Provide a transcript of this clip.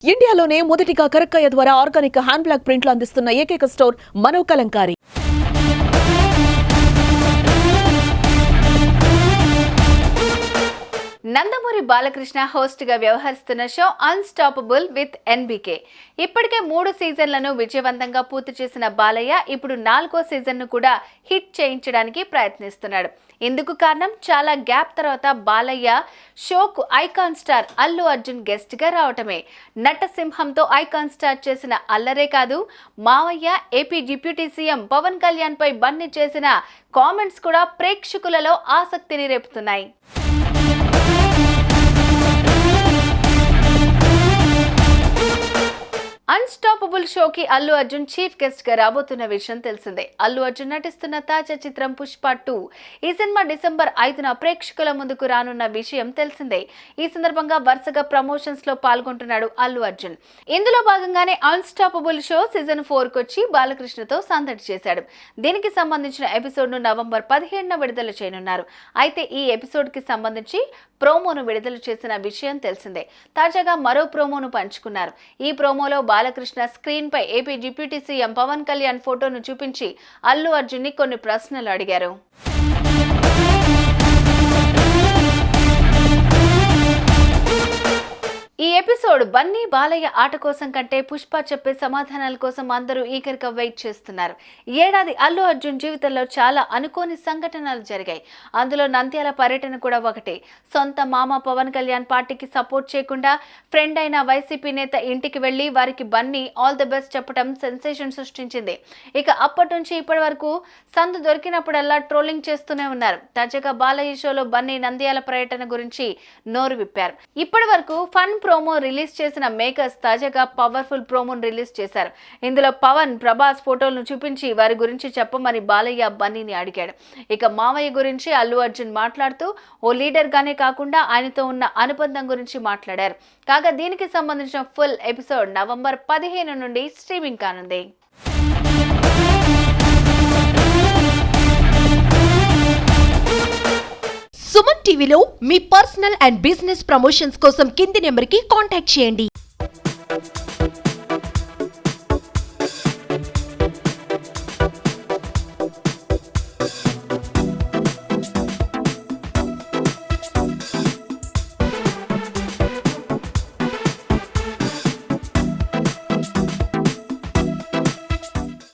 ఇండియాలోనే మొదటిగా కరక్కయ్య ద్వారా ఆర్గానిక్ హ్యాండ్ బ్లాక్ ప్రింట్లు అందిస్తున్న ఏకైక స్టోర్ మనో కలంకారీ. నందమూరి బాలకృష్ణ హోస్ట్ గా వ్యవహరిస్తున్న షో అన్స్టాపబుల్ విత్ ఎన్బీకే ఇప్పటికే 3 సీజన్లను విజయవంతంగా పూర్తి చేసిన బాలయ్య ఇప్పుడు 4వ సీజన్ ను కూడా హిట్ చేయించడానికి ప్రయత్నిస్తున్నాడు. ఇందుకు కారణం చాలా గ్యాప్ తర్వాత బాలయ్య షోకు icon star Allu Arjun guest గా రావటమే. నటసింహంతో ఐకాన్ స్టార్ చేసిన అల్లరే కాదు, మావయ్య AP deputy CM Pawan Kalyan పై బన్నీ చేసిన కామెంట్స్ కూడా ప్రేక్షకులలో ఆసక్తిని రేపుతున్నాయి. అన్స్టాపబుల్ షోకి అల్లు అర్జున్ చీఫ్ గెస్ట్ గా రాబోతున్న విషయం తెలిసిందే. అల్లు అర్జున్ నటిస్తున్న తాజా చిత్రం పుష్ప 2 ఈ సినిమా డిసెంబర్ 5న ప్రేక్షకుల ముందుకు రానున్న విషయం తెలిసిందే. ఈ సందర్భంగా వరుసగా ప్రమోషన్స్ లో పాల్గొంటున్నాడు అల్లు అర్జున్. ఇందులో భాగంగానే అన్స్టాపబుల్ షో సీజన్ 4 కొచ్చి బాలకృష్ణతో సందడి చేశాడు. దీనికి సంబంధించిన ఎపిసోడ్ ను నవంబర్ 17న విడుదల చేయనున్నారు. అయితే ఈ ఎపిసోడ్ కి సంబంధించి ప్రోమోను విడుదల చేసిన విషయం తెలిసిందే. తాజాగా మరో ప్రోమోను పంచుకున్నారు. ఈ ప్రోమోలో బాలకృష్ణ స్క్రీన్ పై AP deputy CM Pawan Kalyan ఫోటోను చూపించి అల్లు అర్జున్ ని కొన్ని ప్రశ్నలు అడిగారు. ఈ ఎపిసోడ్ బన్నీ బాలయ్య ఆట కోసం కంటే పుష్ప చెప్పే సమాధానాల కోసం అందరూ ఈగర్గా వెయిట్ చేస్తున్నారు. ఏడాది అల్లు అర్జున్ జీవితంలో చాలా అనుకోని సంఘటనలు జరిగాయి. అందులో నంద్యాల పర్యటన కూడా ఒకటి. సొంత మామ పవన్ కళ్యాణ్ పార్టీకి సపోర్ట్ చేయకుండా ఫ్రెండ్ అయిన వైసీపీ నేత ఇంటికి వెళ్లి వారికి బన్నీ ఆల్ ది బెస్ట్ చెప్పడం సెన్సేషన్ సృష్టించింది. ఇక అప్పటి నుంచి ఇప్పటి వరకు సందు దొరికినప్పుడల్లా ట్రోలింగ్ చేస్తూనే ఉన్నారు. తాజాగా బాలయ్య షోలో బన్నీ నంద్యాల పర్యటన గురించి నోరు విప్పారు. ఇప్పటి వరకు ఫన్ ప్రోమో రిలీజ్ చేసిన మేకర్స్ తాజాగా పవర్ఫుల్ ప్రోమోను రిలీజ్ చేశారు. ఇందులో పవన్ ప్రభాస్ ఫోటోలను చూపించి వారి గురించి చెప్పమని బాలయ్య బన్నీని అడిగాడు. ఇక మావయ్య గురించి అల్లు అర్జున్ మాట్లాడుతూ ఓ లీడర్ గానే కాకుండా ఆయనతో ఉన్న అనుబంధం గురించి మాట్లాడారు. కాగా దీనికి సంబంధించిన ఫుల్ ఎపిసోడ్ నవంబర్ 15 నుండి స్ట్రీమింగ్ కానుంది. సుమన్ టీవీలో మీ పర్సనల్ అండ్ బిజినెస్ ప్రమోషన్స్ కోసం కింది నెంబర్కి కాంటాక్ట్ చేయండి.